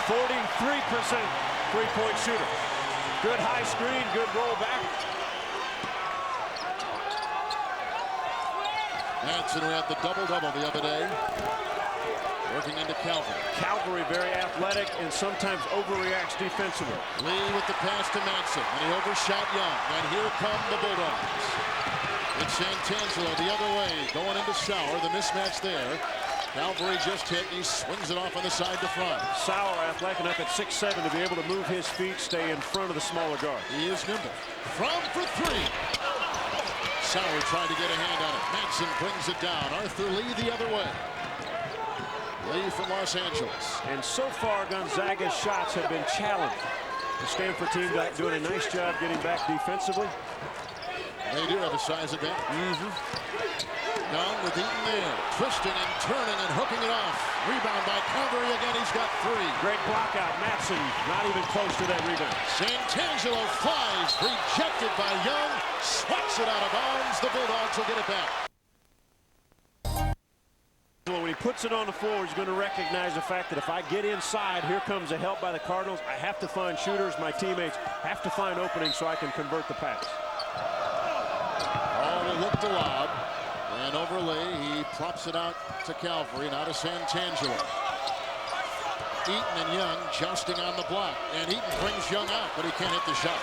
43% three-point shooter. Good high screen, good roll back. Manson, who had the double-double the other day, working into Calvary. Calvary very athletic and sometimes overreacts defensively. Lee with the pass to Manson, and he overshot Young. And here come the Bulldogs. It's Santangelo the other way, going into Sauer. The mismatch there. Calvary just hit. He swings it off on the side to front. Sauer athletic enough at 6'7" to be able to move his feet, stay in front of the smaller guard. He is nimble. From for three. Sauer tried to get a hand on it. Manson brings it down. Arthur Lee the other way. Lee from Los Angeles. And so far, Gonzaga's shots have been challenged. The Stanford team doing a nice job getting back defensively. They do have a size advantage. Young with Eaton there, twisting and turning and hooking it off. Rebound by Calvary again. He's got three. Great block out. Matson not even close to that rebound. Santangelo flies, rejected by Young. Swats it out of bounds. The Bulldogs will get it back. When he puts it on the floor, he's going to recognize the fact that if I get inside, here comes a help by the Cardinals. I have to find shooters. My teammates have to find openings so I can convert the pass. Oh, will look to lob. And over Lee, he plops it out to Calvary, now to Santangelo. Eaton and Young jousting on the block. And Eaton brings Young out, but he can't hit the shot.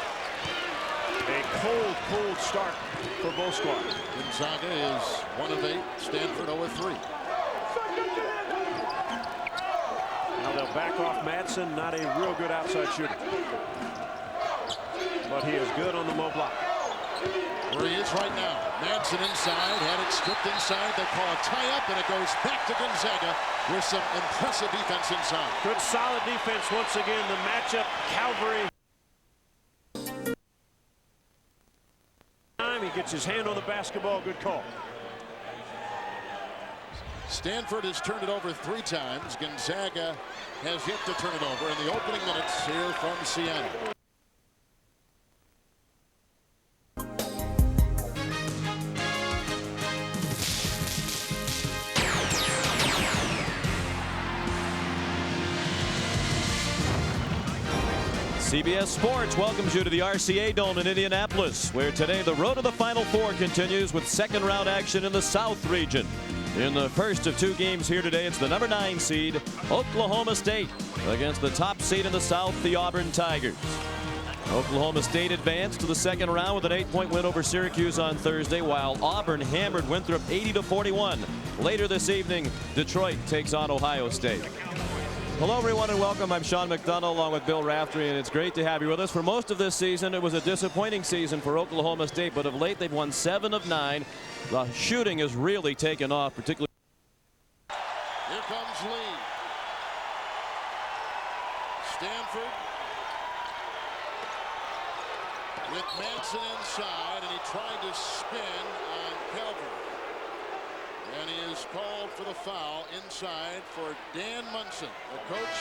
A cold start for both squads. Gonzaga is 1 of 8. Stanford 0 of 3. Now they'll back off Matson, not a real good outside shooter. But he is good on the low block. Where he is right now. Manson inside, had it stripped inside. They call a tie-up, and it goes back to Gonzaga with some impressive defense inside. Good solid defense once again. The matchup, Calvary. He gets his hand on the basketball. Good call. Stanford has turned it over 3 times. Gonzaga has yet to turn it over in the opening minutes here from Seattle. CBS Sports welcomes you to the RCA Dome in Indianapolis, where today the road to the Final Four continues with second-round action in the South region. In the first of 2 games here today, it's the number 9 seed, Oklahoma State, against the top seed in the South, the Auburn Tigers. Oklahoma State advanced to the second round with an 8-point win over Syracuse on Thursday, while Auburn hammered Winthrop 80-41. Later this evening, Detroit takes on Ohio State. Hello, everyone, and welcome. I'm Sean McDonough along with Bill Raftery, and it's great to have you with us. For most of this season, it was a disappointing season for Oklahoma State, but of late they've won 7 of 9. The shooting has really taken off, particularly. Here comes Lee. Stanford with Manson inside, and he tried to spin on Calvary. And he is called for the foul inside for Dan Munson, the coach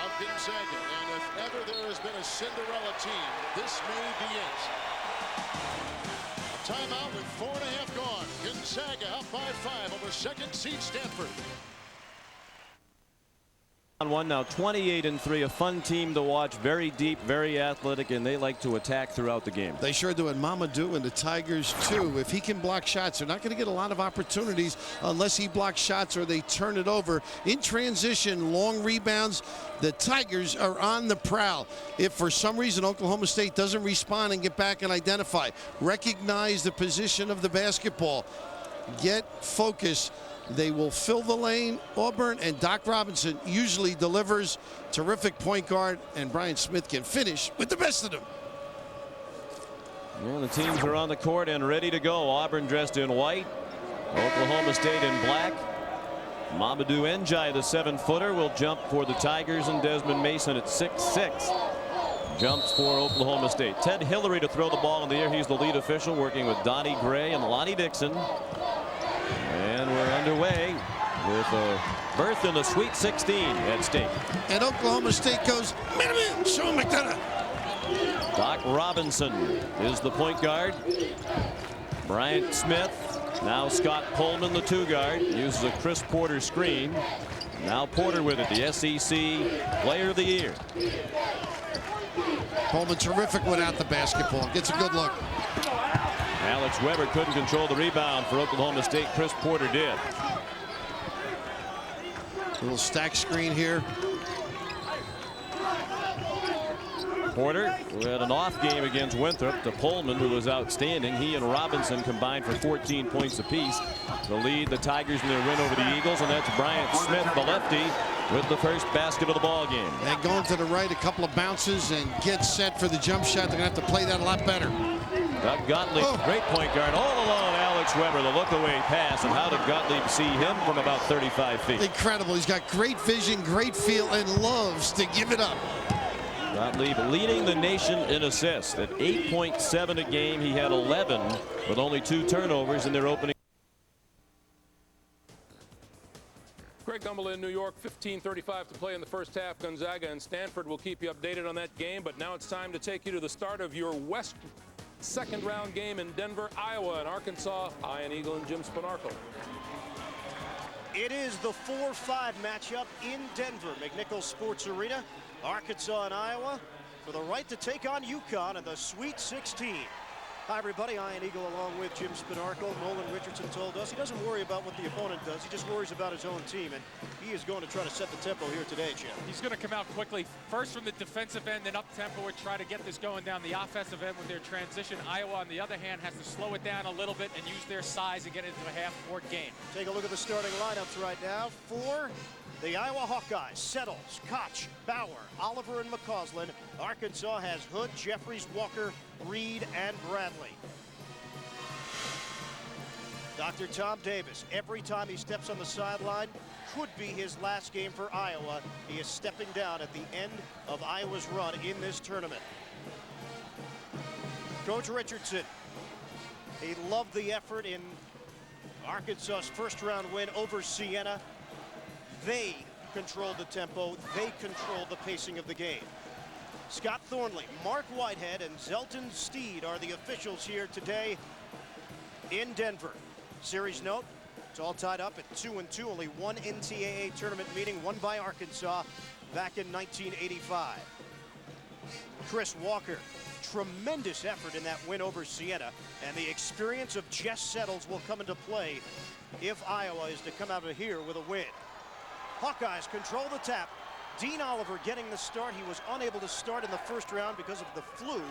of Gonzaga. And if ever there has been a Cinderella team, this may be it. A timeout with 4.5 gone. Gonzaga up by 5 over second seed Stanford. On one now, 28-3, a fun team to watch, very deep, very athletic, and they like to attack throughout the game. They sure do, and Mamadou and the Tigers too. If he can block shots, they're not going to get a lot of opportunities unless he blocks shots or they turn it over. In transition, long rebounds, the Tigers are on the prowl. If for some reason Oklahoma State doesn't respond and get back and identify, recognize the position of the basketball, get focused, they will fill the lane. Auburn and Doc Robinson usually delivers. Terrific point guard, and Brian Smith can finish with the best of them. Well, the teams are on the court and ready to go. Auburn dressed in white, Oklahoma State in black. Mamadou Ndiaye, the 7-footer, will jump for the Tigers, and Desmond Mason at 6'6". Jumps for Oklahoma State. Ted Hillary to throw the ball in the air. He's the lead official, working with Donnie Gray and Lonnie Dixon. And we're underway with a berth in the Sweet 16 at stake. And Oklahoma State goes, man, Sean McDonough. Doc Robinson is the point guard. Bryant Smith, now Scott Pullman, the 2 guard, uses a Chris Porter screen. Now Porter with it, the SEC Player of the Year. Coleman terrific without the basketball. Gets a good look. Alex Weber couldn't control the rebound for Oklahoma State. Chris Porter did. Little stack screen here. Porter, who had an off game against Winthrop, to Pullman, who was outstanding. He and Robinson combined for 14 points apiece to lead the Tigers in their win over the Eagles, and that's Bryant Smith, the lefty, with the first basket of the ball game. And going to the right, a couple of bounces and get set for the jump shot. They're going to have to play that a lot better. Doug Gottlieb, great point guard, all alone. Alex Weber, the look-away pass, and how did Gottlieb see him from about 35 feet? Incredible. He's got great vision, great feel, and loves to give it up. Gottlieb leading the nation in assists at 8.7 a game. He had 11 with only 2 turnovers in their opening. Greg Gumbel in New York, 15:35 to play in the first half. Gonzaga and Stanford will keep you updated on that game, but now it's time to take you to the start of your West second round game in Denver, Iowa, and Arkansas. Ian Eagle and Jim Spanarkel. It is the 4-5 matchup in Denver, McNichols Sports Arena. Arkansas and Iowa for the right to take on UConn in the Sweet 16. Hi, everybody. Ian Eagle along with Jim Spanarkel. Nolan Richardson told us he doesn't worry about what the opponent does. He just worries about his own team, and he is going to try to set the tempo here today, Jim. He's going to come out quickly, first from the defensive end, then up-tempo and try to get this going down the offensive end with their transition. Iowa, on the other hand, has to slow it down a little bit and use their size and get into a half-court game. Take a look at the starting lineups right now. For the Iowa Hawkeyes, Settles, Koch, Bauer, Oliver, and McCausland. Arkansas has Hood, Jeffries, Walker, Reed, and Bradley. Dr. Tom Davis, every time he steps on the sideline, could be his last game for Iowa. He is stepping down at the end of Iowa's run in this tournament. Coach Richardson, he loved the effort in Arkansas's first-round win over Siena. They controlled the tempo. They controlled the pacing of the game. Scott Thornley, Mark Whitehead, and Zelton Steed are the officials here today in Denver. Series note, it's all tied up at 2-2. Only one NCAA tournament meeting won by Arkansas back in 1985. Chris Walker, tremendous effort in that win over Siena, and the experience of Jess Settles will come into play if Iowa is to come out of here with a win. Hawkeyes control the tap. Dean Oliver getting the start. He was unable to start in the first round because of the flu,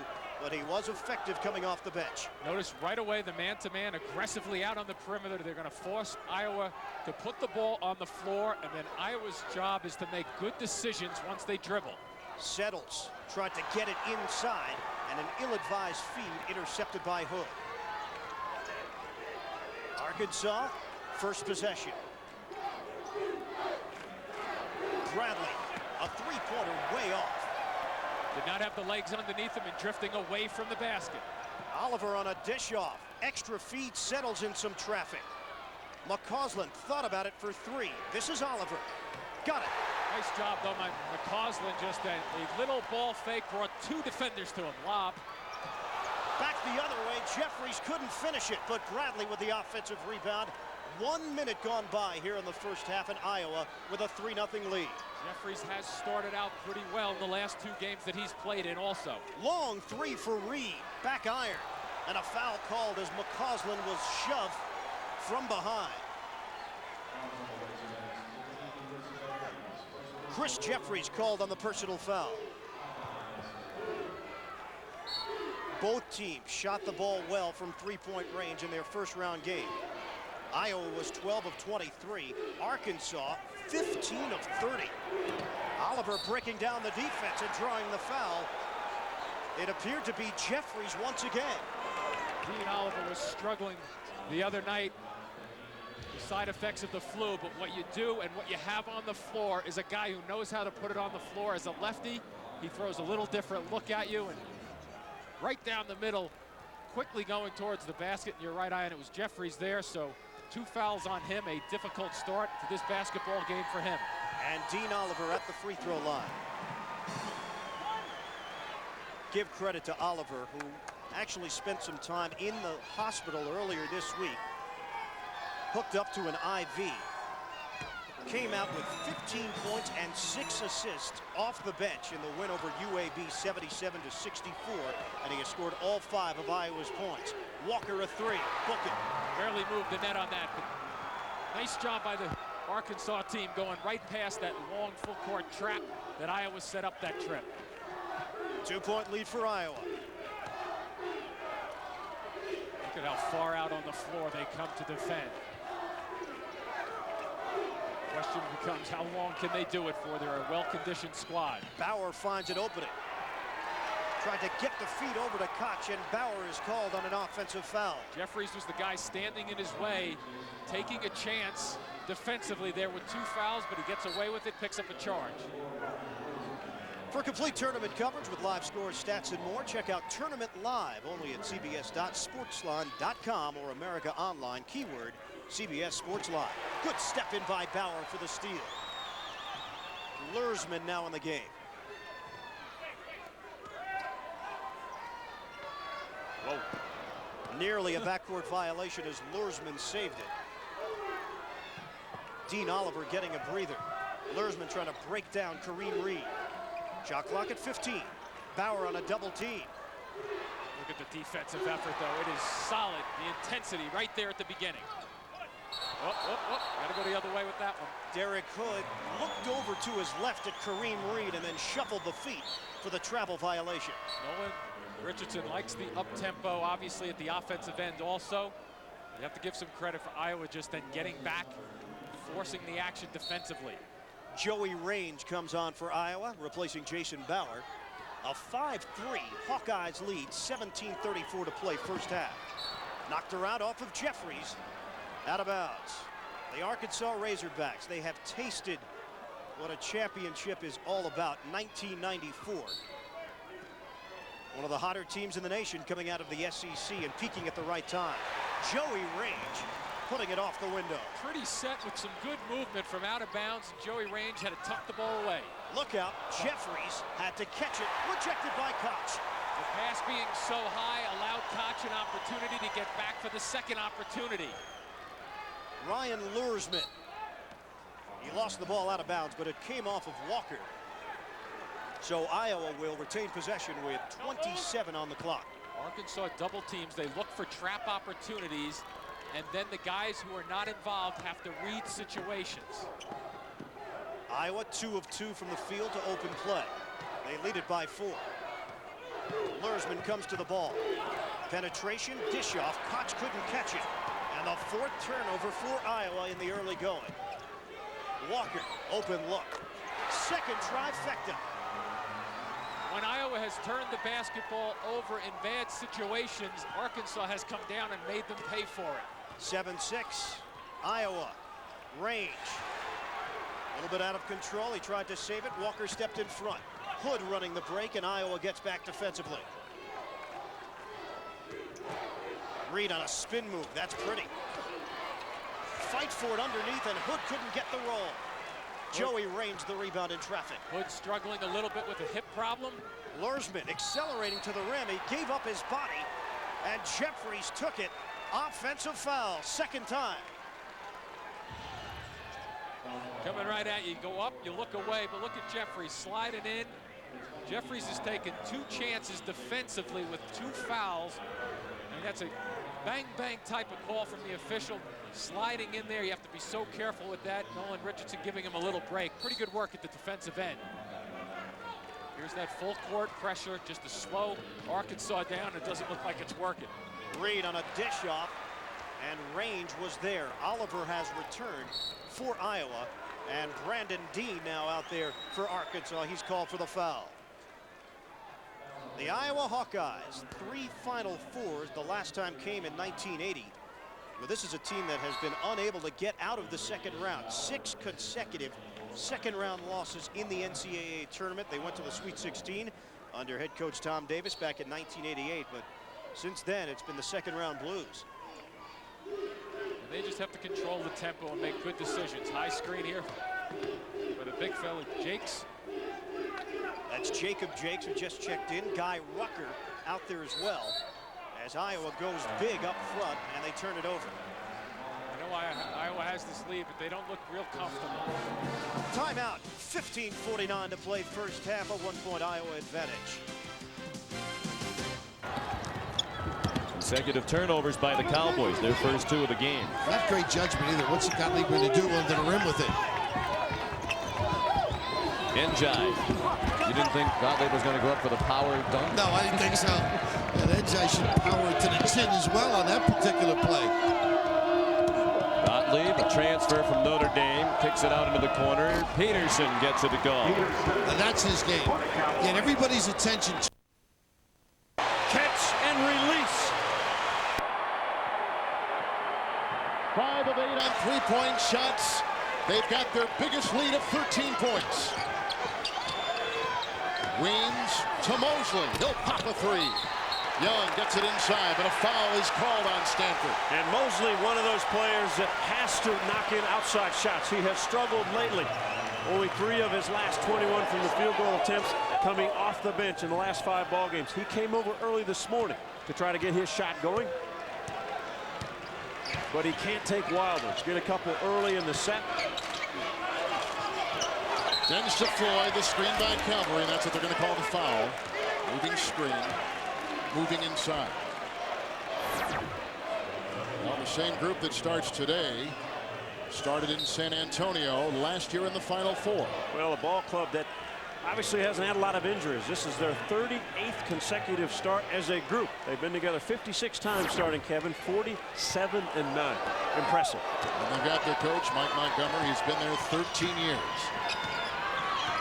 but he was effective coming off the bench. Notice right away the man-to-man aggressively out on the perimeter. They're going to force Iowa to put the ball on the floor, and then Iowa's job is to make good decisions once they dribble. Settles tried to get it inside, and an ill-advised feed intercepted by Hood. Arkansas, first possession. Bradley, a three-pointer way off. Did not have the legs underneath him and drifting away from the basket. Oliver on a dish off. Extra feed, Settles in some traffic. McCausland thought about it for three. This is Oliver. Got it. Nice job, though. McCausland just a little ball fake, brought 2 defenders to him. Lob. Back the other way. Jeffries couldn't finish it, but Bradley with the offensive rebound. 1 minute gone by here in the first half, in Iowa with a 3-0 lead. Jeffries has started out pretty well in the last 2 games that he's played in also. Long three for Reed. Back iron. And a foul called as McCausland was shoved from behind. Chris Jeffries called on the personal foul. Both teams shot the ball well from three-point range in their first-round game. Iowa was 12 of 23. Arkansas, 15 of 30. Oliver breaking down the defense and drawing the foul. It appeared to be Jeffries once again. Dean Oliver was struggling the other night. The side effects of the flu, but what you do and what you have on the floor is a guy who knows how to put it on the floor. As a lefty, he throws a little different look at you, and right down the middle, quickly going towards the basket in your right eye, and it was Jeffries there, so 2 fouls on him, a difficult start to this basketball game for him. And Dean Oliver at the free throw line. Give credit to Oliver, who actually spent some time in the hospital earlier this week, hooked up to an IV. came out with 15 points and 6 assists off the bench in the win over UAB 77-64, and he has scored all 5 of Iowa's points. Walker a 3, book it. Barely moved the net on that, but nice job by the Arkansas team going right past that long full court trap that Iowa set up that trip. 2-point lead for Iowa. Look at how far out on the floor they come to defend. Question becomes, how long can they do it for? They're a well-conditioned squad. Bauer finds an opening. Tried to get the feet over to Koch, and Bauer is called on an offensive foul. Jeffries was the guy standing in his way, taking a chance defensively there with 2 fouls, but he gets away with it, picks up a charge. For complete tournament coverage with live scores, stats, and more, check out Tournament Live only at cbs.sportsline.com or America Online, keyword CBS Sports Live. Good step in by Bauer for the steal. Lursman now in the game. Whoa. Nearly a backcourt violation as Lursman saved it. Dean Oliver getting a breather. Lursman trying to break down Kareem Reed. Shot clock at 15. Bauer on a double team. Look at the defensive effort, though. It is solid. The intensity right there at the beginning. Got to go the other way with that one. Derek Hood looked over to his left at Kareem Reed and then shuffled the feet for the travel violation. Nolan Richardson likes the up-tempo, obviously, at the offensive end also. You have to give some credit for Iowa just then getting back, forcing the action defensively. Joey Range comes on for Iowa, replacing Jason Bauer. A 5-3 Hawkeyes lead, 17:34 to play first half. Knocked around off of Jeffries, out of bounds. The Arkansas Razorbacks, they have tasted what a championship is all about. 1994. One of the hotter teams in the nation coming out of the SEC and peaking at the right time. Joey Range putting it off the window. Pretty set with some good movement from out of bounds. Joey Range had to tuck the ball away. Look out, Jeffries had to catch it, rejected by Koch. The pass being so high allowed Koch an opportunity to get back for the second opportunity. Ryan Lursman. He lost the ball out of bounds, but it came off of Walker. So Iowa will retain possession with 27 on the clock. Arkansas double teams. They look for trap opportunities, and then the guys who are not involved have to read situations. Iowa 2 of 2 from the field to open play. They lead it by 4. Lursman comes to the ball. Penetration, dish off. Koch couldn't catch it. And the 4th turnover for Iowa in the early going. Walker, open look. Second trifecta. When Iowa has turned the basketball over in bad situations, Arkansas has come down and made them pay for it. 7-6, Iowa. Range. A little bit out of control. He tried to save it. Walker stepped in front. Hood running the break, and Iowa gets back defensively. Reed on a spin move. That's pretty. Fight for it underneath, and Hood couldn't get the roll. Joey Range the rebound in traffic. Hood struggling a little bit with a hip problem. Lursman accelerating to the rim. He gave up his body, and Jeffries took it. Offensive foul, second time. Coming right at you. You go up, you look away, but look at Jeffries sliding in. Jeffries has taken 2 chances defensively with 2 fouls, and that's a bang-bang type of call from the official. Sliding in there, you have to be so careful with that. Nolan Richardson giving him a little break. Pretty good work at the defensive end. Here's that full court pressure, just to slow Arkansas down. It doesn't look like it's working. Reed on a dish off, and Range was there. Oliver has returned for Iowa, and Brandon Dean now out there for Arkansas. He's called for the foul. The Iowa Hawkeyes, 3 Final Fours. The last time came in 1980. Well, this is a team that has been unable to get out of the second round. 6 consecutive second-round losses in the NCAA tournament. They went to the Sweet 16 under head coach Tom Davis back in 1988, but since then, it's been the second-round Blues. And they just have to control the tempo and make good decisions. High screen here for the big fella, Jakes. That's Jacob Jakes, who just checked in. Guy Rucker out there as well, as Iowa goes big up front, and they turn it over. You know, why Iowa has this lead, but they don't look real comfortable. Timeout. 15:49 to play first half. A 1-point Iowa advantage. Consecutive turnovers by the Cowboys, their first 2 of the game. Not great judgment either. What's Gottlieb going to do under the rim with it? Njai. You didn't think Gottlieb was going to go up for the power dunk? No, I didn't think so. And Njai should power it to the chin as well on that particular play. Gottlieb, a transfer from Notre Dame, kicks it out into the corner. Peterson gets it to go. And that's his game. Get everybody's attention. Catch and release. 5 of 8 on three-point shots. They've got their biggest lead of 13 points. Weems to Mosley. He'll pop a 3. Young gets it inside, but a foul is called on Stanford. And Mosley, one of those players that has to knock in outside shots. He has struggled lately. Only 3 of his last 21 from the field goal attempts coming off the bench in the last 5 ball games. He came over early this morning to try to get his shot going. But he can't take wilders. Get a couple early in the set. Sends to Floyd, the screen by Calvary, and that's what they're going to call the foul. Moving screen, moving inside. Well, the same group that starts today started in San Antonio last year in the Final Four. Well, a ball club that obviously hasn't had a lot of injuries. This is their 38th consecutive start as a group. They've been together 56 times starting, Kevin, 47-9. Impressive. And they've got their coach, Mike Montgomery. He's been there 13 years.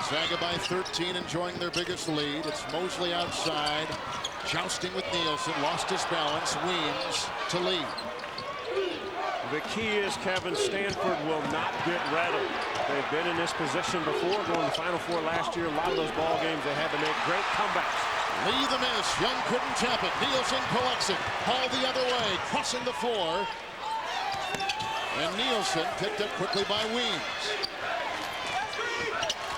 Gonzaga by 13, enjoying their biggest lead. It's Mosley outside, jousting with Nielsen, lost his balance. Weems to lead. The key is, Kevin, Stanford will not get rattled. They've been in this position before, going to the Final Four last year. A lot of those ball games, they had to make great comebacks. Lee the miss. Young couldn't tap it. Nielsen collects it. Ball the other way, crossing the floor. And Nielsen picked up quickly by Weems.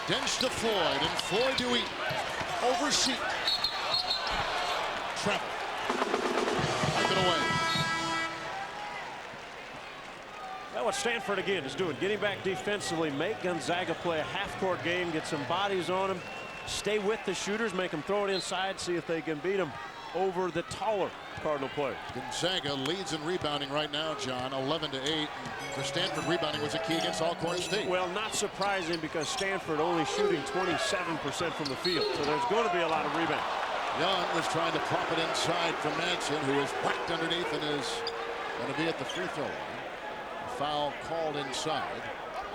Dench to Floyd, and Floyd to Eaton. Over Seton. Trevor. Wipe it away. Well, what Stanford again is doing, getting back defensively, make Gonzaga play a half-court game, get some bodies on them, stay with the shooters, make them throw it inside, see if they can beat them over the taller Cardinal players. Gonzaga leads in rebounding right now, John, 11-8. For Stanford, rebounding was a key against Alcorn State. Well, not surprising because Stanford only shooting 27% from the field, so there's going to be a lot of rebound. Young was trying to pop it inside from Madsen, who is whacked underneath and is going to be at the free throw line. A foul called inside,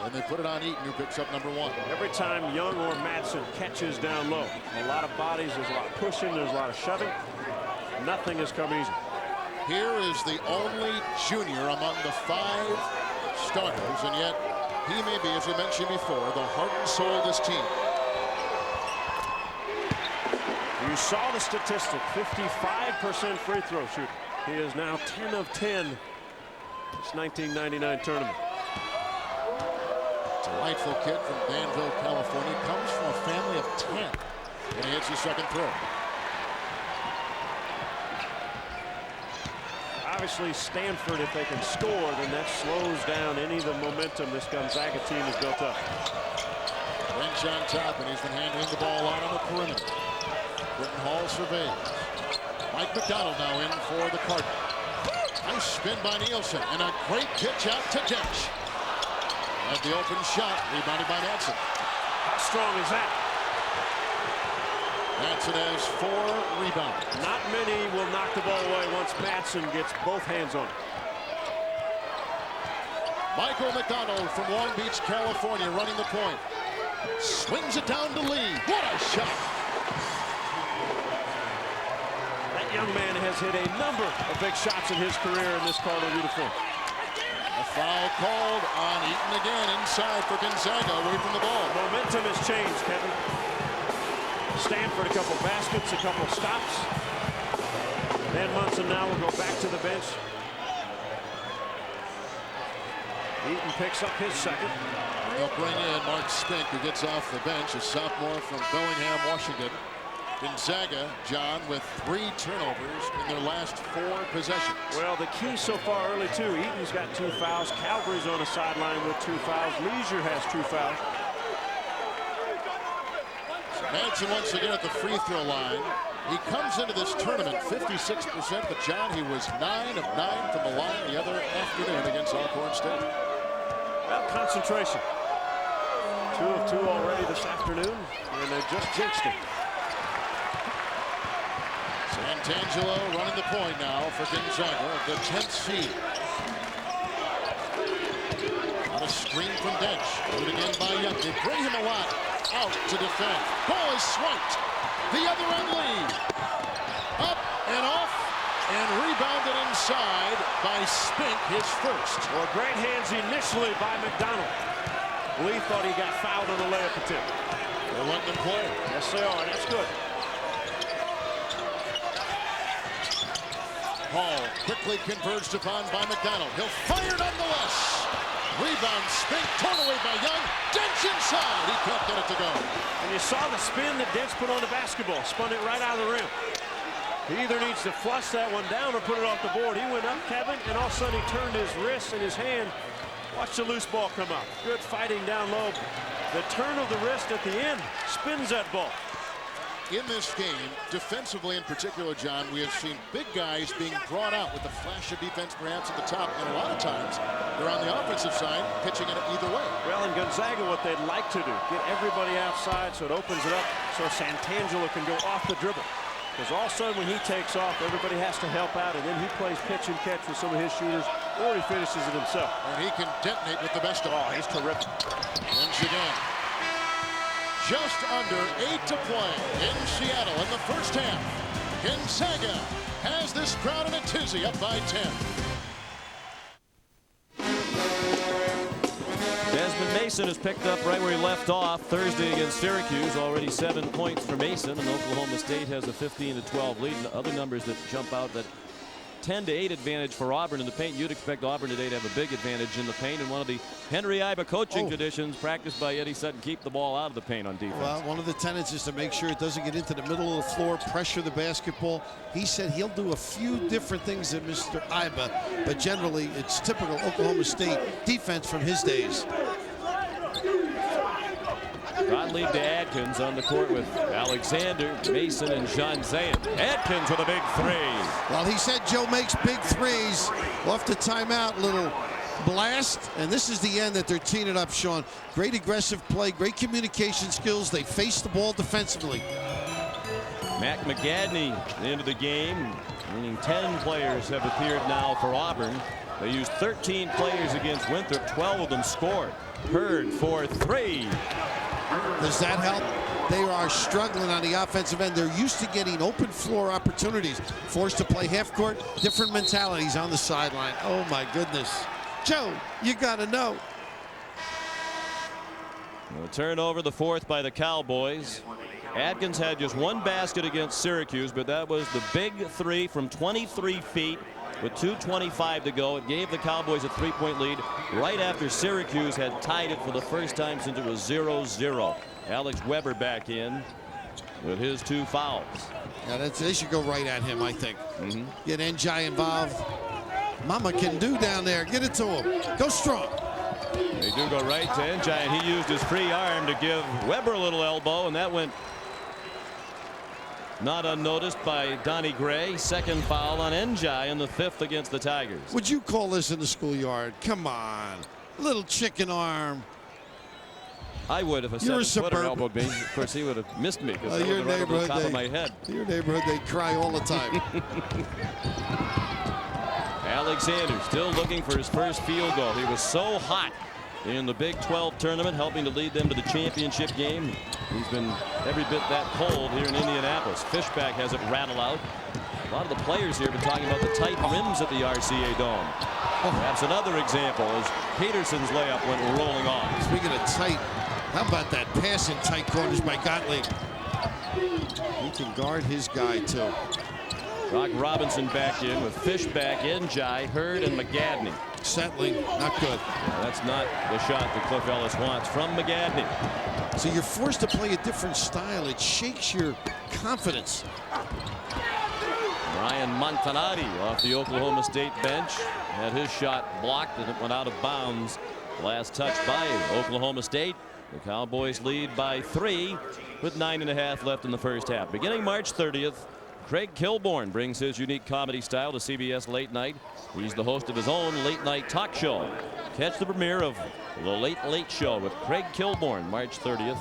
and they put it on Eaton, who picks up number 1. Every time Young or Madsen catches down low, a lot of bodies, there's a lot of pushing, there's a lot of shoving. Nothing has come easy. Here is the only junior among the 5 starters, and yet he may be, as we mentioned before, the heart and soul of this team. You saw the statistic, 55% free throw shooting. He is now 10 of 10 this 1999 tournament. Delightful kid from Danville, California. Comes from a family of 10 when he hits his second throw. Obviously, Stanford, if they can score, then that slows down any of the momentum this Gonzaga team has built up. Bench on top, and he's been handling the ball out on the perimeter. Britton Hall surveys. Mike McDonald now in for the Cardinals. Nice spin by Nielsen, and a great pitch out to Dench. At the open shot, rebounded by Madsen. How strong is that? Madsen has 4 rebounds. Not many will knock the ball away once Madsen gets both hands on it. Michael McDonald from Long Beach, California, running the point. Swings it down to Lee. What a shot! That young man has hit a number of big shots in his career in this Cardinal uniform. A foul called on Eaton again inside for Gonzaga, away from the ball. Momentum has changed, Kevin. Stanford, a couple baskets, a couple stops. Dan Munson now will go back to the bench. Eaton picks up his second. They'll bring in Mark Spink, who gets off the bench, a sophomore from Bellingham, Washington. Gonzaga, John, with 3 turnovers in their last 4 possessions. Well, the key so far early, too. Eaton's got 2 fouls. Calgary's on the sideline with 2 fouls. Leisure has 2 fouls. Manson once again at the free throw line. He comes into this tournament 56%, but John, he was 9 of 9 from the line the other afternoon against Alcorn State. Well, concentration. 2 of 2 already this afternoon, and they just jinxed him. Santangelo running the point now for Gonzaga, the 10th seed. On a screen from Dench. Do it again by Young. They bring him a lot out to defend. Ball is swiped. The other end lead. Up and off and rebounded inside by Spink, his first. Well, great hands initially by McDonald. Lee thought he got fouled on the layup attempt. They're letting him play. Yes, they are. That's good. Hall quickly converged upon by McDonald. He'll fire nonetheless. Rebound, Spink, torn away by Young. Dench inside. He can't get it to go. And you saw the spin that Dench put on the basketball. Spun it right out of the rim. He either needs to flush that one down or put it off the board. He went up, Kevin, and all of a sudden he turned his wrist and his hand. Watch the loose ball come out. Good fighting down low. The turn of the wrist at the end spins that ball. In this game, defensively in particular, John, we have seen big guys being brought out with a flash of defense perhaps at the top, and a lot of times they're on the offensive side pitching it either way. Well, in Gonzaga, what they'd like to do, get everybody outside so it opens it up so Santangelo can go off the dribble. Because all of a sudden when he takes off, everybody has to help out, and then he plays pitch and catch with some of his shooters, or he finishes it himself. And he can detonate with the best of them. Oh, he's terrific. And again. Just under 8 to play in Seattle in the first half. Gonzaga has this crowd in a tizzy, up by 10. Desmond Mason has picked up right where he left off Thursday against Syracuse. Already 7 points for Mason, and Oklahoma State has a 15-12 lead. And other numbers that jump out, that 10-8 advantage for Auburn in the paint. You'd expect Auburn today to have a big advantage in the paint, and one of the Henry Iba coaching traditions practiced by Eddie Sutton, keep the ball out of the paint on defense. Well, one of the tenets is to make sure it doesn't get into the middle of the floor, pressure the basketball. He said he'll do a few different things than Mr. Iba, but generally it's typical Oklahoma State defense from his days. Gottlieb to Adkins on the court with Alexander, Mason, and Jean Zayn. Adkins with a big 3. Well, he said Joe makes big threes. Off the timeout, little blast, and this is the end that they're teeing it up, Sean. Great aggressive play, great communication skills. They face the ball defensively. Mac McGadney into the game, meaning 10 players have appeared now for Auburn. They used 13 players against Winthrop, 12 of them scored. Hurd for 3. Does that help? They are struggling on the offensive end. They're used to getting open floor opportunities. Forced to play half court, different mentalities on the sideline. Oh my goodness. Joe, you gotta know. A turnover, the 4th by the Cowboys. Adkins had just 1 basket against Syracuse, but that was the big 3 from 23 feet with 2:25 to go. It gave the Cowboys a 3-point lead right after Syracuse had tied it for the first time since it was 0-0. Alex Weber back in with his 2 fouls. Yeah, they should go right at him, I think. Get NJ involved. Mama can do down there. Get it to him. Go strong. They do go right to NJ, and he used his free arm to give Weber a little elbow, and that went not unnoticed by Donnie Gray. 2nd foul on NJ in the 5th against the Tigers. Would you call this in the schoolyard? Come on. Little chicken arm. I would if a 7-footer elbowed me. Of course, he would have missed me because I was right over the top of my head. Your neighborhood, they cry all the time. Alexander still looking for his first field goal. He was so hot in the Big 12 tournament, helping to lead them to the championship game. He's been every bit that cold here in Indianapolis. Fishback has it rattle out. A lot of the players here have been talking about the tight rims at the RCA Dome. Perhaps another example as Peterson's layup went rolling off. Speaking of tight, how about that pass in tight corners by Gottlieb? He can guard his guy too. Rock Robinson back in with Fishback, NJ, Hurd, and McGadney. Settling, not good. That's not the shot that Cliff Ellis wants from McGadney. So you're forced to play a different style. It shakes your confidence. Ryan Montanati off the Oklahoma State bench had his shot blocked and it went out of bounds. Last touch by Oklahoma State. The Cowboys lead by 3 with 9.5 left in the first half. Beginning March 30th, Craig Kilborn brings his unique comedy style to CBS Late Night. He's the host of his own late night talk show. Catch the premiere of The Late Late Show with Craig Kilborn March 30th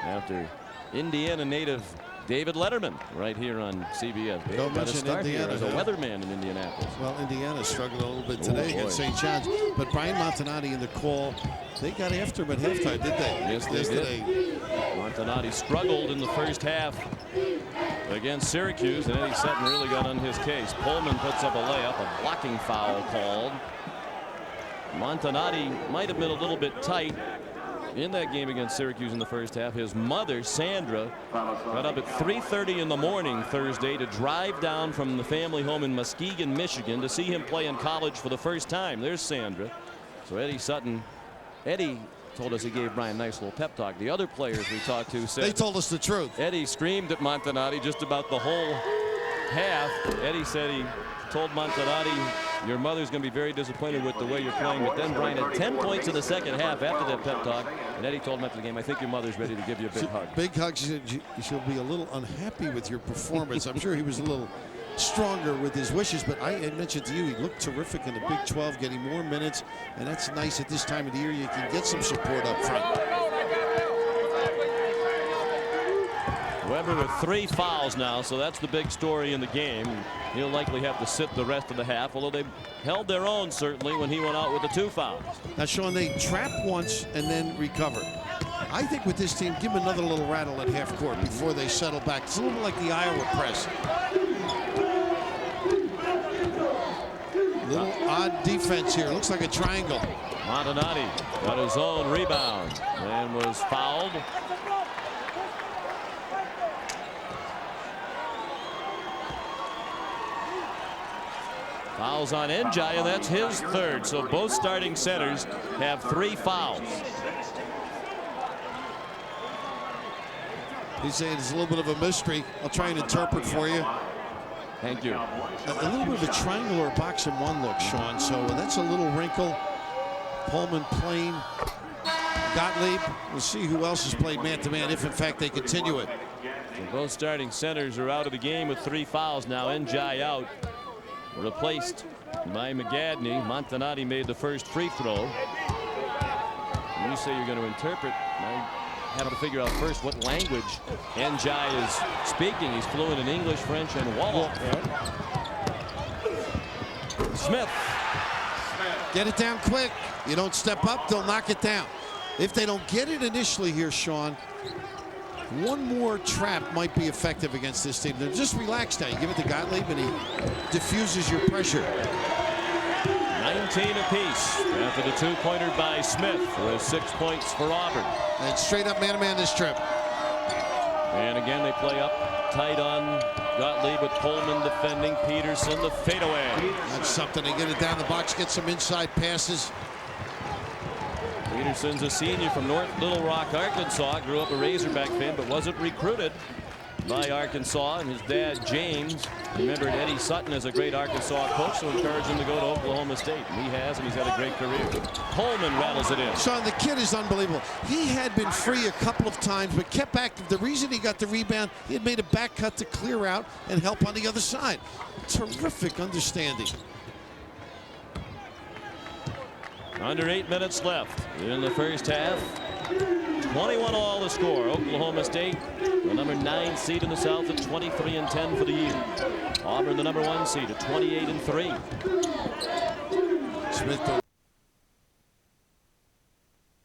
after Indiana native David Letterman right here on CBS. Don't mention Indiana as a weatherman in Indianapolis. Well, Indiana struggled a little bit today against St. John's, but Brian Montanati in the call, they got after him at halftime, did they? Yes, they did. Montanati struggled in the first half against Syracuse, and Eddie Sutton really got on his case. Pullman puts up a layup, a blocking foul called. Montanati might have been a little bit tight in that game against Syracuse in the first half. His mother, Sandra, got up at 3:30 in the morning Thursday to drive down from the family home in Muskegon, Michigan to see him play in college for the first time. There's Sandra. So Eddie Sutton, Eddie told us he gave Brian a nice little pep talk. The other players we talked to said they told us the truth. Eddie screamed at Montanati just about the whole half. Eddie said he told Montanati, your mother's going to be very disappointed with the way you're playing. But then Brian had 10 points in the second half after that pep talk. And Eddie told him after the game, I think your mother's ready to give you a big hug. Big hug. She said she'll be a little unhappy with your performance. I'm sure he was a little stronger with his wishes, but I had mentioned to you, he looked terrific in the Big 12, getting more minutes. And that's nice at this time of the year. You can get some support up front. Weber with 3 fouls now, so that's the big story in the game. He'll likely have to sit the rest of the half, although they held their own certainly when he went out with the 2 fouls. Now, Sean, they trap once and then recover. I think with this team, give them another little rattle at half court before they settle back. It's a little like the Iowa press. Little odd defense here. Looks like a triangle. Montanati got his own rebound and was fouled. Fouls on Njai, and that's his 3rd. So both starting centers have 3 fouls. He's saying it's a little bit of a mystery. I'll try and interpret for you. Thank you. A little bit of a triangle or a box and one look, Sean. So that's a little wrinkle. Pullman playing. Gottlieb. We'll see who else has played man-to-man if, in fact, they continue it. So both starting centers are out of the game with 3 fouls now. Njai out. Replaced by McGadney. Montanati made the first free throw. When you say you're going to interpret, I have to figure out first what language Njai is speaking. He's fluent in English, French, and Wallach. Smith. Get it down quick. You don't step up, they'll knock it down. If they don't get it initially here, Sean, one more trap might be effective against this team. They're just relaxed now. You give it to Gottlieb and he diffuses your pressure. 19 apiece after the 2-pointer by Smith with 6 points for Auburn. And straight up man-to-man this trip. And again they play up tight on Gottlieb with Pullman defending. Peterson the fadeaway. That's something. They get it down the box, get some inside passes. Peterson's a senior from North Little Rock, Arkansas. Grew up a Razorback fan, but wasn't recruited by Arkansas. And his dad, James, remembered Eddie Sutton as a great Arkansas coach, so encouraged him to go to Oklahoma State. And he has, and he's had a great career. Pullman rattles it in. Sean, the kid is unbelievable. He had been free a couple of times, but kept active. The reason he got the rebound, he had made a back cut to clear out and help on the other side. Terrific understanding. Under 8 minutes left in the first half. 21 all the score. Oklahoma State, the number 9 seed in the South at 23-10 for the year. Auburn, the number 1 seed at 28-3. Smith.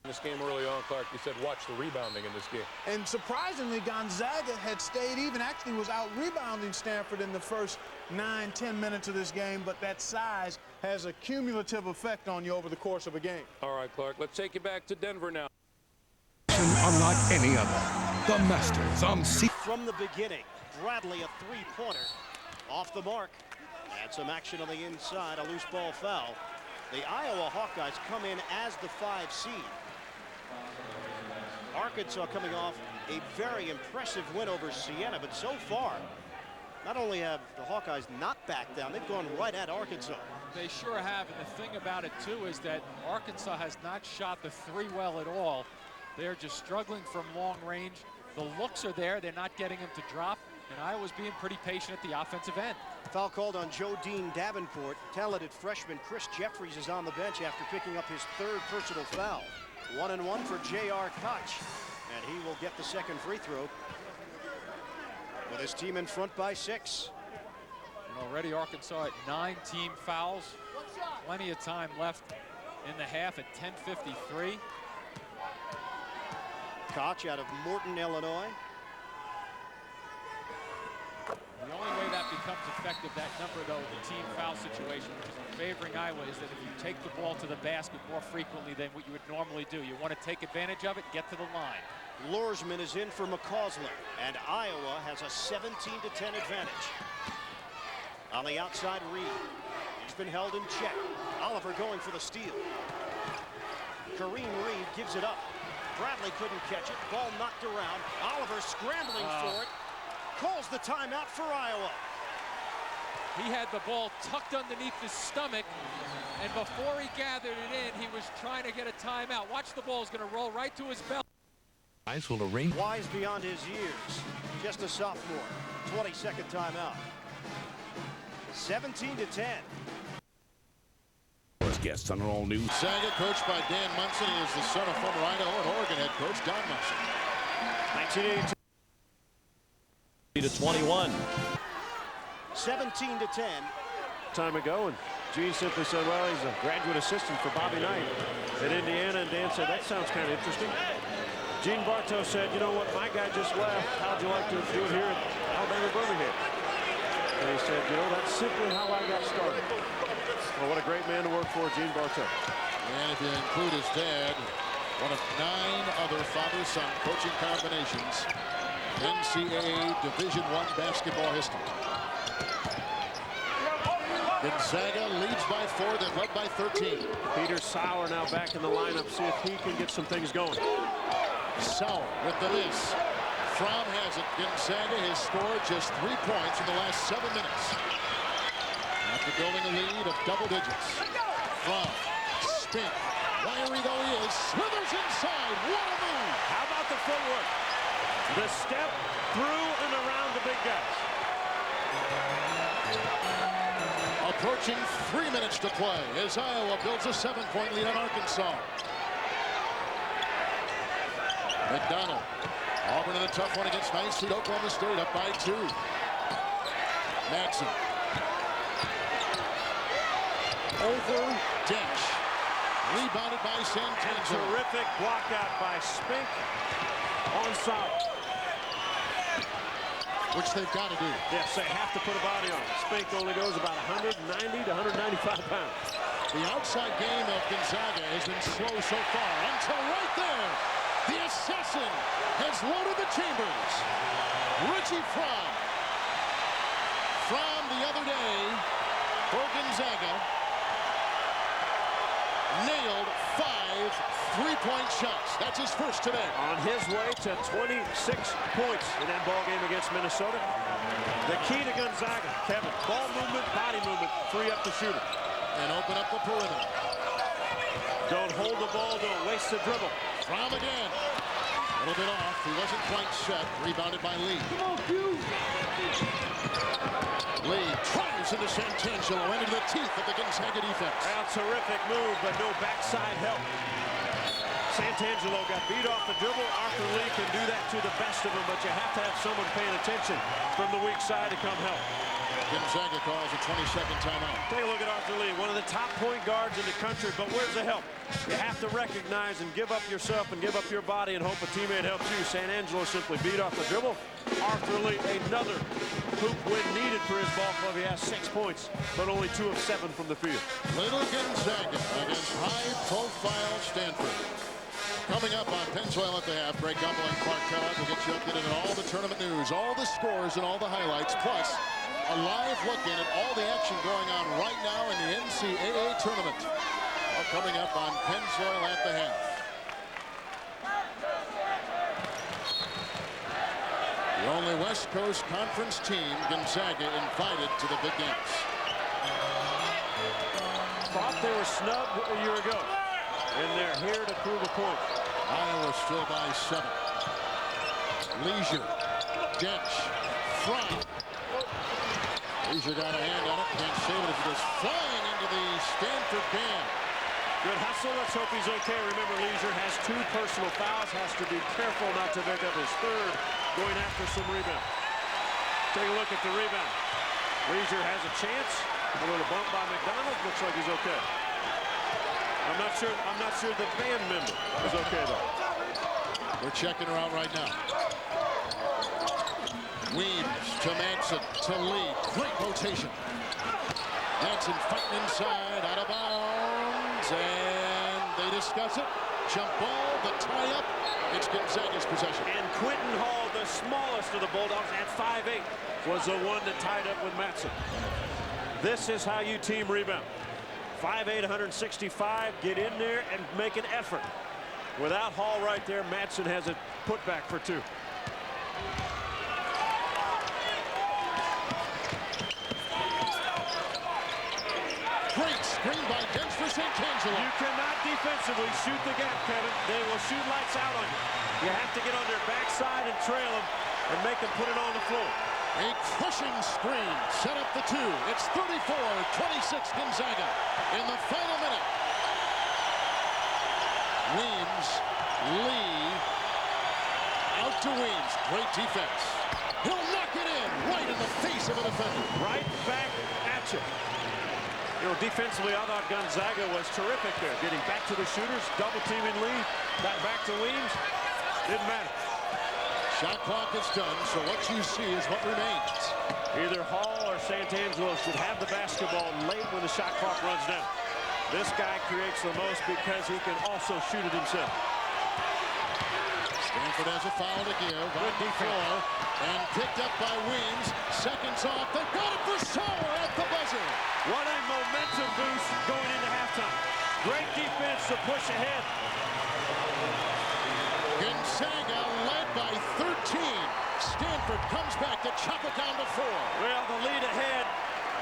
This game early on, Clark, you said watch the rebounding in this game. And surprisingly, Gonzaga had stayed even, actually was out rebounding Stanford in the first 9-10 minutes of this game, but that size has a cumulative effect on you over the course of a game. All right, Clark, let's take you back to Denver now. Unlike any other, the Masters on C. From the beginning, Bradley a 3-pointer off the mark. And some action on the inside, a loose ball foul. The Iowa Hawkeyes come in as the 5 seed. Arkansas coming off a very impressive win over Siena, but so far, not only have the Hawkeyes not backed down, they've gone right at Arkansas. They sure have, and the thing about it too is that Arkansas has not shot the 3 well at all. They're just struggling from long range. The looks are there, they're not getting them to drop, and Iowa's being pretty patient at the offensive end. Foul called on Joe Dean Davenport. Talented freshman Chris Jeffries is on the bench after picking up his 3rd personal foul. 1-1 for J.R. Koch, and he will get the second free throw with his team in front by 6. And already Arkansas at 9 team fouls. Plenty of time left in the half at 10:53. Koch out of Morton, Illinois. The only way that becomes effective, that number though, the team foul situation, which is favoring Iowa, is that if you take the ball to the basket more frequently than what you would normally do, you want to take advantage of it and get to the line. Lorsman is in for McCausland, and Iowa has a 17-10 advantage. On the outside, Reed. He's been held in check. Oliver going for the steal. Kareem Reed gives it up. Bradley couldn't catch it. Ball knocked around. Oliver scrambling for it. Calls the timeout for Iowa. He had the ball tucked underneath his stomach, and before he gathered it in, he was trying to get a timeout. Watch, the ball is going to roll right to his belt. Wise beyond his years. Just a sophomore. 22nd timeout. 17-10. Guests on our all new Gonzaga, coached by Dan Munson. He is the son of former Idaho and Oregon head coach Don Munson. 1982. To 21. 17-10. Time ago, and Gene simply said, well, he's a graduate assistant for Bobby Knight at Indiana, and Dan said, that sounds kind of interesting. Gene Bartow said, you know what, my guy just left. How'd you like to do it here at Alabama Birmingham? And he said, you know, that's simply how I got started. Well, what a great man to work for, Gene Bartow. And if you include his dad, one of 9 other father-son coaching combinations NCAA Division I basketball history. Gonzaga leads by 4, then led by 13. Peter Sauer now back in the lineup, see if he can get some things going. Sauer with the miss. Fromm has it. Gonzaga has scored just 3 points in the last 7 minutes. After building a lead of double digits. Fromm, spin. Wiry though he is, slithers inside. What a move! How about the footwork? The step through and around the big guys. Approaching 3 minutes to play as Iowa builds a 7-point lead on Arkansas. McDonald. Auburn in a tough one against 9th seed Oklahoma State, up by 2. Maxson. Over Dench. Rebounded by Santangelo. Terrific block out by Spink on Sauer. Which they've got to do. Yes, they have to put a body on it. Spink only goes about 190 to 195 pounds. The outside game of Gonzaga has been slow so far until right there. The assassin has loaded the chambers. Richie Fromm. From the other day for Gonzaga. Nailed 5 3-point shots. That's his first today. On his way to 26 points in that ball game against Minnesota. The key to Gonzaga, Kevin, ball movement, body movement, free up the shooter. And open up the perimeter. Don't hold the ball, don't waste the dribble. Fromm again. A little bit off. He wasn't quite set. Rebounded by Lee. Lee tries into Santangelo and into the teeth of the Gonzaga defense. Well, terrific move, but no backside help. Santangelo got beat off the dribble. Arthur Lee can do that to the best of them, but you have to have someone paying attention from the weak side to come help. Gonzaga calls a 22nd timeout. Take a look at Arthur Lee, one of the top point guards in the country, but where's the help? You have to recognize and give up yourself and give up your body and hope a teammate helps you. Santangelo simply beat off the dribble. Arthur Lee, another hoop win needed for his ball club. He has 6 points, but only 2 of 7 from the field. Little Gonzaga against high-profile Stanford. Coming up on Pennzoil at the half, Greg Gumbel and Clark Kellogg will get you updated on all the tournament news, all the scores, and all the highlights, plus a live look in at all the action going on right now in the NCAA tournament. All coming up on Pennzoil at the half. The only West Coast Conference team, Gonzaga, invited to the big games. Thought they were snubbed a year ago, and they're here to prove a point. Iowa still by 7. Leisure, Dench, Fry. Leisure got a hand on it, can't save it as it goes flying into the Stanford band. Good hustle. Let's hope he's okay. Remember, Leisure has 2 personal fouls. Has to be careful not to pick up his 3rd, going after some rebound. Take a look at the rebound. Leisure has a chance. A little bump by McDonald. Looks like he's okay. I'm not sure the band member is okay though. They're checking her out right now. Weems to Manson to Lee. Great rotation. Manson fighting inside, out of bounds, and they discuss it. Jump ball, the tie-up. It's Gonzaga's possession. And Quentin Hall, the smallest of the Bulldogs at 5'8", was the one that tied up with Matson. This is how you team rebound. 5'8", 165, get in there and make an effort. Without Hall right there, Matson has a putback for 2. Great screen by Dench for St. Angelo. You cannot defensively shoot the gap, Kevin. They will shoot lights out on you. You have to get on their backside and trail them and make them put it on the floor. A crushing screen set up the 2. It's 34-26 Gonzaga in the final minute. Weems, Lee, out to Weems. Great defense. He'll knock it in right in the face of a defender. Right back at you. You know, defensively, I thought Gonzaga was terrific there. Getting back to the shooters, double teaming Lee, got back to Weems. Didn't matter. Shot clock is done, so what you see is what remains. Either Hall or Santangelo should have the basketball late when the shot clock runs down. This guy creates the most because he can also shoot it himself. Stanford has a foul to give on the floor, and picked up by Weems. Seconds off. They got it for Sauer at the buzzer. What a momentum boost going into halftime. Great defense to push ahead. Gonzaga led by 13. Stanford comes back to chop it down to 4. Well, the lead ahead.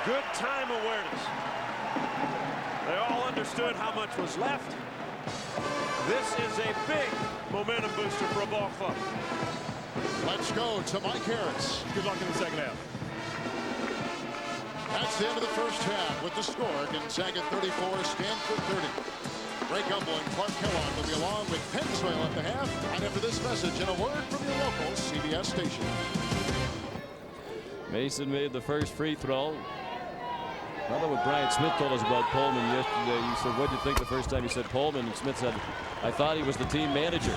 Good time awareness. They all understood how much was left. This is a big momentum booster for a ball club. Let's go to Mike Harris. Good luck in the second half. That's the end of the first half with the score. Gonzaga 34, Stanford 30. Ray Gumbel and Clark Kellogg will be along with Pennzoil at the half. And after this message and a word from your local CBS station. Mason made the first free throw. I know what Brian Smith told us about Pullman yesterday. He said, what did you think the first time he said Pullman? And Smith said, I thought he was the team manager.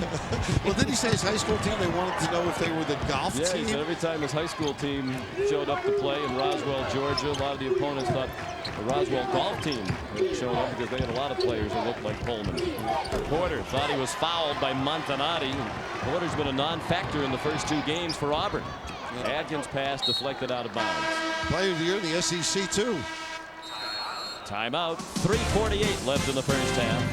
Well, didn't he say his high school team, they wanted to know if they were the golf Yeah, team? he said every time his high school team showed up to play in Roswell, Georgia, a lot of the opponents thought the Roswell golf team had shown up because they had a lot of players who looked like Pullman. Porter thought he was fouled by Montanati. Porter's been a non-factor in the first 2 games for Auburn. Adkins' pass deflected out of bounds. Player of the year in the SEC, too. Timeout. 3:48 left in the first half.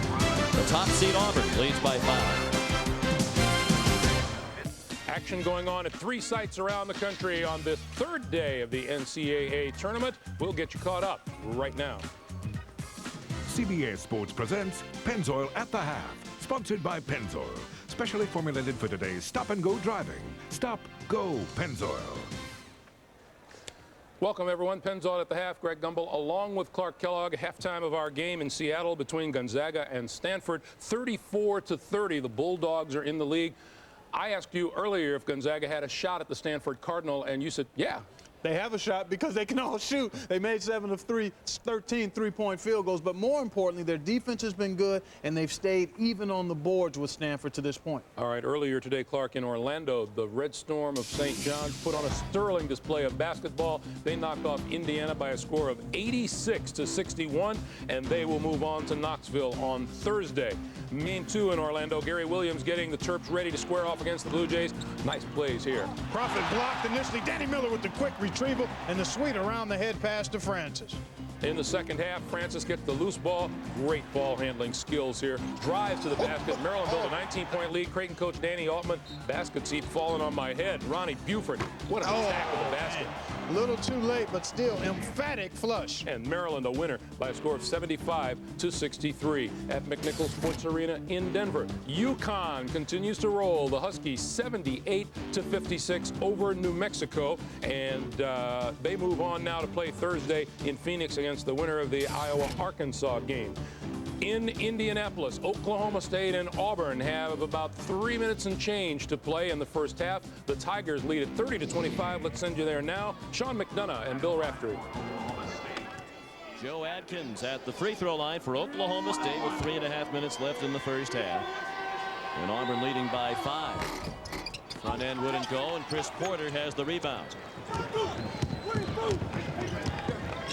The top seed Auburn leads by 5. Action going on at 3 sites around the country on this 3rd day of the NCAA tournament. We'll get you caught up right now. CBS Sports presents Pennzoil at the Half, sponsored by Pennzoil, specially formulated for today's stop-and-go driving. Stop, go, Pennzoil. Welcome, everyone. Pennzoil at the half. Greg Gumbel along with Clark Kellogg. Halftime of our game in Seattle between Gonzaga and Stanford. 34-30. The Bulldogs are in the league. I asked you earlier if Gonzaga had a shot at the Stanford Cardinal, and you said, yeah. They have a shot because they can all shoot. They made 7 of 13 three-point field goals. But more importantly, their defense has been good, and they've stayed even on the boards with Stanford to this point. All right, earlier today, Clark, in Orlando, the Red Storm of St. John's put on a sterling display of basketball. They knocked off Indiana by a score of 86-61, and they will move on to Knoxville on Thursday. Game 2 in Orlando, Gary Williams getting the Terps ready to square off against the Blue Jays. Nice plays here. Crawford blocked initially. Danny Miller with the quick retrieval and the sweet around the head pass to Francis. in the second half. Francis gets the loose ball. Great ball handling skills here. Drives to the basket. Maryland built a 19-point lead. Creighton coach Danny Altman. Basket seat falling on my head. Ronnie Buford. What an attack with the basket. A little too late, but still emphatic flush. And Maryland a winner by a score of 75-63 at McNichols Sports Arena in Denver. UConn continues to roll. The Huskies 78-56 over New Mexico. And they move on now to play Thursday in Phoenix against the winner of the Iowa-Arkansas game. In Indianapolis, Oklahoma State and Auburn have about 3 minutes and change to play in the first half. The Tigers lead at 30-25. Let's send you there now. Sean McDonough and Bill Raftery. Joe Adkins at the free throw line for Oklahoma State with 3.5 minutes left in the first half. And Auburn leading by 5. Front end wouldn't go, and Chris Porter has the rebound.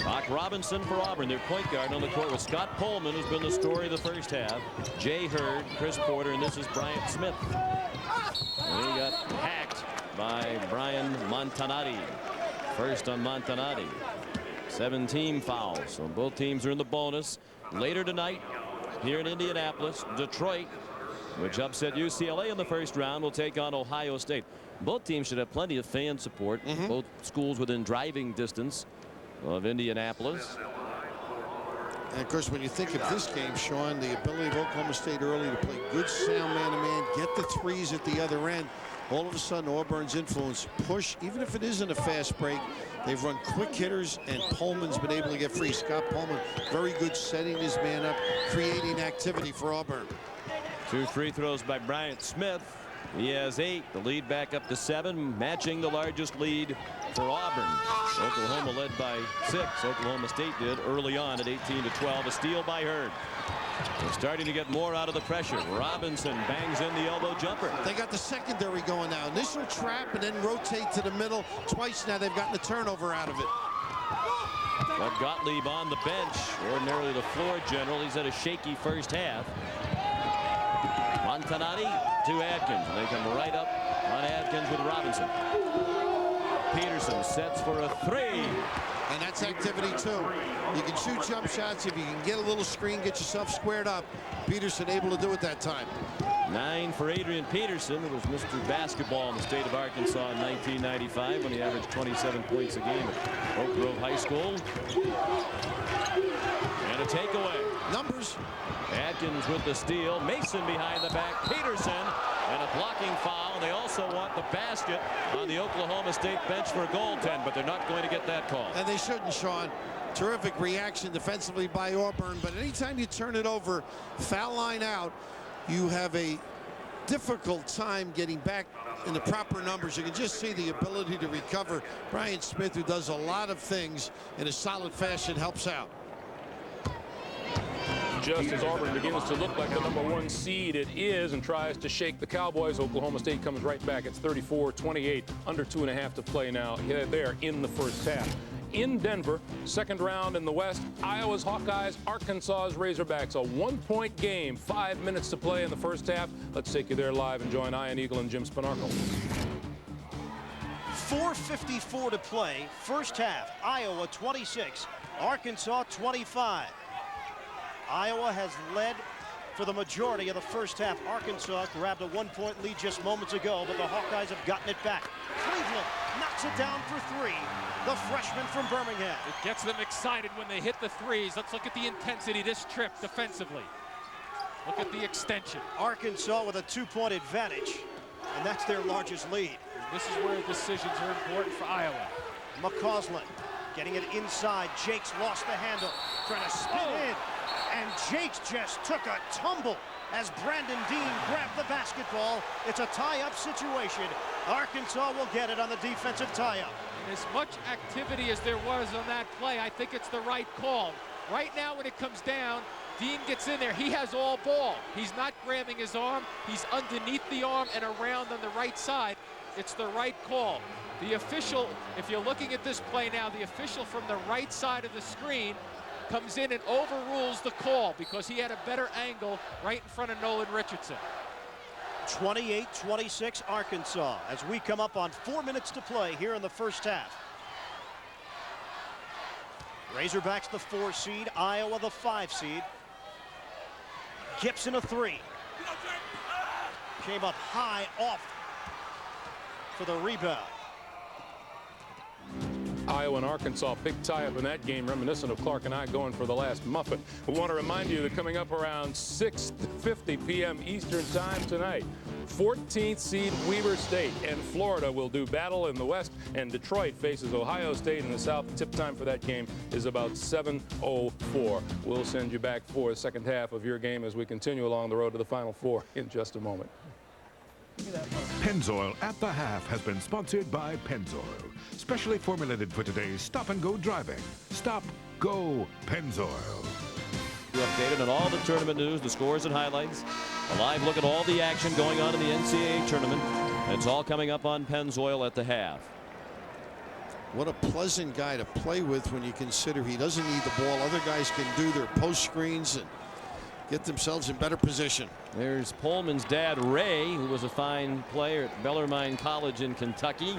Brock Robinson for Auburn, their point guard on the court with Scott Pullman, who's been the story of the first half. Jay Hurd, Chris Porter, and this is Bryant Smith. And he got hacked by Brian Montanati. First on Montanati. 7 team fouls, so both teams are in the bonus. Later tonight, here in Indianapolis, Detroit, which upset UCLA in the first round, will take on Ohio State. Both teams should have plenty of fan support. Both schools within driving distance of Indianapolis. And of course, when you think of this game, Sean, the ability of Oklahoma State early to play good sound man-to-man, get the threes at the other end. All of a sudden, Auburn's influence push, even if it isn't a fast break. They've run quick hitters, and Pullman's been able to get free. Scott Pullman, very good setting his man up, creating activity for Auburn. 2 free throws by Bryant Smith. He has 8. The lead back up to 7, matching the largest lead for Auburn. Oklahoma led by 6. Oklahoma State did early on at 18-12. A steal by Hurd. They're starting to get more out of the pressure. Robinson bangs in the elbow jumper. They got the secondary going now. Initial trap and then rotate to the middle. Twice now they've gotten a turnover out of it. But Gottlieb on the bench, ordinarily the floor general. He's had a shaky first half. Montanati to Adkins. They come right up on Adkins with Robinson. Peterson sets for a 3. And that's activity too. You can shoot jump shots if you can get a little screen, get yourself squared up. Peterson able to do it that time. 9 for Adrian Peterson, who was Mr. Basketball in the state of Arkansas in 1995 when he averaged 27 points a game at Oak Grove High School. And a takeaway. Numbers. Adkins with the steal. Mason behind the back. Peterson. And a blocking foul. They also want the basket on the Oklahoma State bench for a goaltend, but they're not going to get that call. And they shouldn't, Sean. Terrific reaction defensively by Auburn, but anytime you turn it over, foul line out, you have a difficult time getting back in the proper numbers. You can just see the ability to recover. Brian Smith, who does a lot of things in a solid fashion, helps out. Just as Auburn begins to look like the #1 seed it is and tries to shake the Cowboys, Oklahoma State comes right back. It's 34-28, under 2.5 to play now. They're in the first half. In Denver, second round in the West, Iowa's Hawkeyes, Arkansas's Razorbacks. A 1-point game, 5 minutes to play in the first half. Let's take you there live and join Ian Eagle and Jim Spanarkel. 4:54 to play, first half. Iowa 26, Arkansas 25. Iowa has led for the majority of the first half. Arkansas grabbed a 1-point lead just moments ago, but the Hawkeyes have gotten it back. Cleveland knocks it down for 3. The freshman from Birmingham. It gets them excited when they hit the threes. Let's look at the intensity this trip defensively. Look at the extension. Arkansas with a 2-point advantage, and that's their largest lead. This is where decisions are important for Iowa. McCausland getting it inside. Jakes lost the handle, trying to spin in. And Jakes just took a tumble as Brandon Dean grabbed the basketball. It's a tie-up situation. Arkansas will get it on the defensive tie-up. And as much activity as there was on that play, I think it's the right call. Right now when it comes down, Dean gets in there. He has all ball. He's not grabbing his arm. He's underneath the arm and around on the right side. It's the right call. The official, if you're looking at this play now, the official from the right side of the screen comes in and overrules the call because he had a better angle right in front of Nolan Richardson. 28-26 Arkansas as we come up on 4 minutes to play here in the first half. Razorbacks the 4 seed, Iowa the 5 seed. Gibson a 3. Came up high off for the rebound. Iowa and Arkansas, big tie-up in that game, reminiscent of Clark and I going for the last muffin. We want to remind you that coming up around 6:50 p.m. Eastern Time tonight, 14th seed Weber State and Florida will do battle in the West, and Detroit faces Ohio State in the South. The tip time for that game is about 7:04. We'll send you back for the second half of your game as we continue along the road to the Final Four in just a moment. Pennzoil at the Half has been sponsored by Pennzoil, specially formulated for today's stop-and-go driving. Stop, go, Pennzoil. You're updated on all the tournament news, the scores and highlights. A live look at all the action going on in the NCAA tournament. It's all coming up on Pennzoil at the Half. What a pleasant guy to play with when you consider he doesn't need the ball. Other guys can do their post screens and get themselves in better position. There's Pullman's dad, Ray, who was a fine player at Bellarmine College in Kentucky.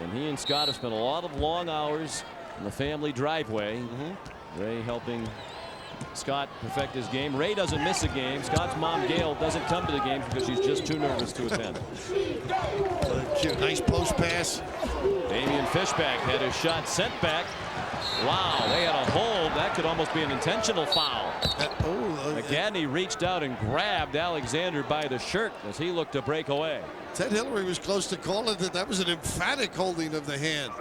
And he and Scott have spent a lot of long hours in the family driveway. Ray helping Scott perfect his game. Ray doesn't miss a game. Scott's mom, Gail, doesn't come to the games because she's just too nervous to attend. Cute. Nice post pass. Damian Fishback had his shot sent back. Wow, they had a hold. That could almost be an intentional foul. McGadney reached out and grabbed Alexander by the shirt as he looked to break away. Ted Hillary was close to calling that. That was an emphatic holding of the hand.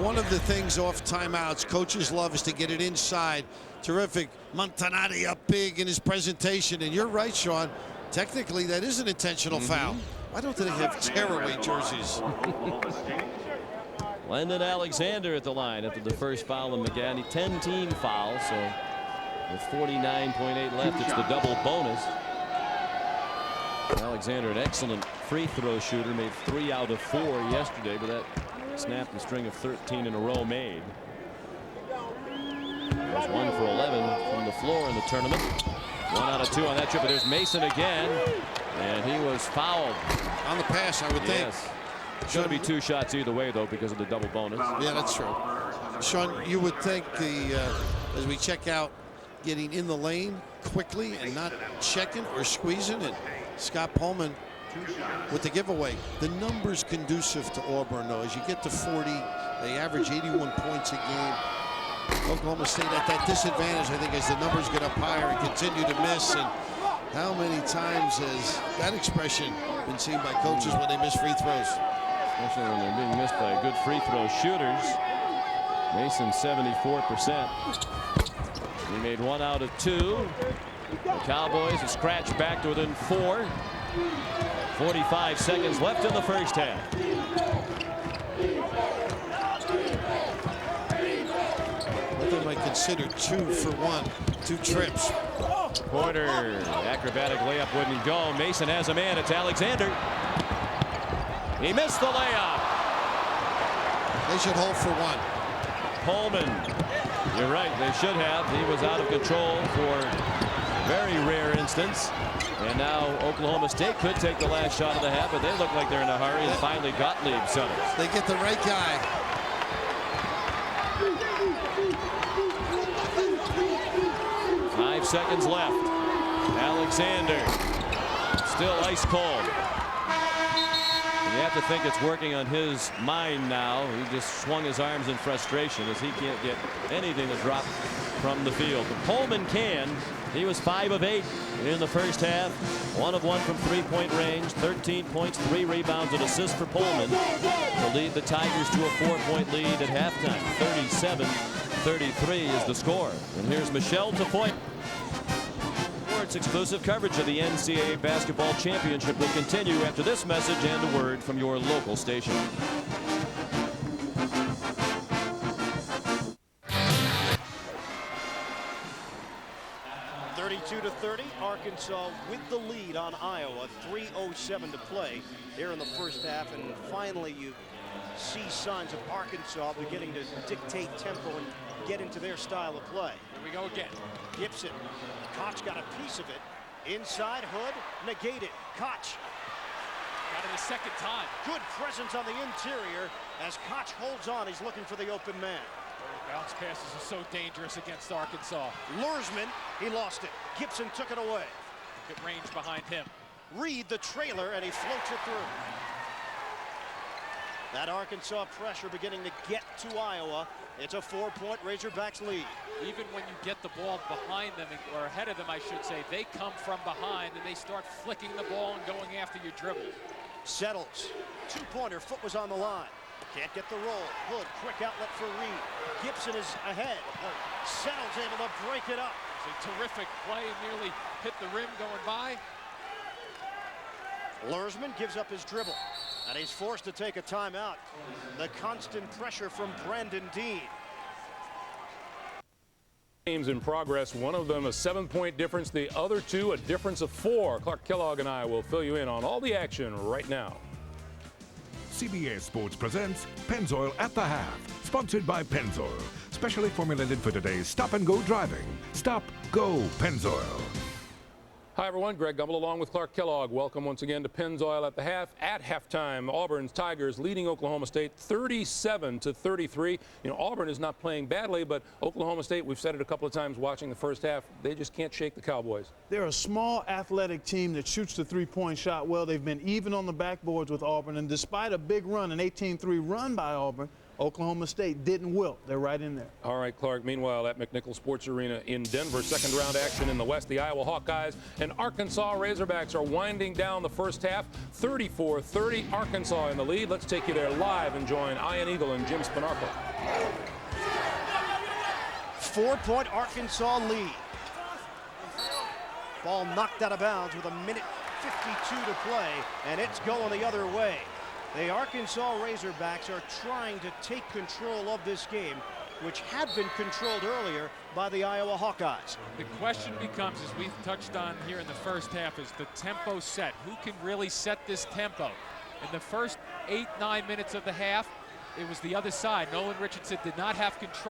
One of the things off timeouts coaches love is to get it inside. Terrific. Montanari up big in his presentation. And you're right, Sean. Technically, that is an intentional foul. Why don't they have tearaway jerseys? Landon Alexander at the line after the first foul of McGadney. 10-team foul, so with 49.8 left, it's the double bonus. Alexander, an excellent free throw shooter, made 3 out of 4 yesterday, but that snapped the string of 13 in a row made. There's 1 for 11 from the floor in the tournament. 1 out of 2 on that trip, but there's Mason again, and he was fouled. On the pass, I would think. Yes. It's going to be 2 shots either way, though, because of the double bonus. Yeah, that's true. Sean, you would think as we check out, getting in the lane quickly and not checking or squeezing, and Scott Pullman with the giveaway. The numbers conducive to Auburn, though. As you get to 40, they average 81 points a game. Oklahoma State at that disadvantage, I think, as the numbers get up higher and continue to miss. And how many times has that expression been seen by coaches when they miss free throws? Especially when they're being missed by good free throw shooters. Mason 74%. He made 1 out of 2. The Cowboys have scratched back to within 4. 45 seconds left in the first half. What they might consider 2 for 1, 2 trips. Porter, acrobatic layup wouldn't go. Mason has a man. It's Alexander. He missed the layup. They should hold for 1. Pullman, you're right, they should have. He was out of control for a very rare instance. And now Oklahoma State could take the last shot of the half, but they look like they're in a hurry, and finally Gottlieb settles. They get the right guy. Five seconds left. Alexander still ice cold. You have to think it's working on his mind now. He just swung his arms in frustration as he can't get anything to drop from the field. But Pullman can. He was 5 of 8 in the first half. 1 of 1 from 3-point range. 13 points, 3 rebounds, and assists for Pullman to lead the Tigers to a 4-point lead at halftime. 37-33 is the score. And here's Michelle Tafoya. Exclusive coverage of the NCAA Basketball Championship will continue after this message and a word from your local station. (32-30), Arkansas with the lead on Iowa. 3:07 to play here in the first half, and finally you see signs of Arkansas beginning to dictate tempo and get into their style of play. Here we go again. Gibson. Koch got a piece of it. Inside, Hood negated. Koch. Got it a second time. Good presence on the interior as Koch holds on. He's looking for the open man. Bounce passes are so dangerous against Arkansas. Lursman, he lost it. Gibson took it away. Good range behind him. Reed the trailer, and he floats it through. That Arkansas pressure beginning to get to Iowa. It's a 4-point Razorbacks lead. Even when you get the ball behind them, or ahead of them, I should say, they come from behind and they start flicking the ball and going after your dribble. Settles. Two-pointer, foot was on the line. Can't get the roll. Hood, quick outlet for Reed. Gibson is ahead. Settles able to break it up. It's a terrific play, nearly hit the rim going by. Lursman gives up his dribble, and he's forced to take a timeout. The constant pressure from Brandon Dean. Games in progress, one of them a 7-point difference, the other two a difference of 4. Clark Kellogg and I will fill you in on all the action right now. CBS Sports presents Pennzoil at the Half, sponsored by Pennzoil, specially formulated for today's stop-and-go driving. Stop, go, Pennzoil. Hi, everyone. Greg Gumbel along with Clark Kellogg. Welcome once again to Pennzoil at the Half. At halftime, Auburn's Tigers leading Oklahoma State 37-33. You know, Auburn is not playing badly, but Oklahoma State, we've said it a couple of times watching the first half, they just can't shake the Cowboys. They're a small athletic team that shoots the three-point shot well. They've been even on the backboards with Auburn, and despite a big run, an 18-3 run by Auburn, Oklahoma State didn't wilt. They're right in there. All right, Clark. Meanwhile, at McNichol Sports Arena in Denver, second-round action in the West. The Iowa Hawkeyes and Arkansas Razorbacks are winding down the first half. 34-30, Arkansas in the lead. Let's take you there live and join Ian Eagle and Jim Spanarkel. 4-point Arkansas lead. Ball knocked out of bounds with 1:52 to play, and it's going the other way. The Arkansas Razorbacks are trying to take control of this game, which had been controlled earlier by the Iowa Hawkeyes. The question becomes, as we've touched on here in the first half, is the tempo set. Who can really set this tempo? In the first 8-9 minutes of the half, it was the other side. Nolan Richardson did not have control.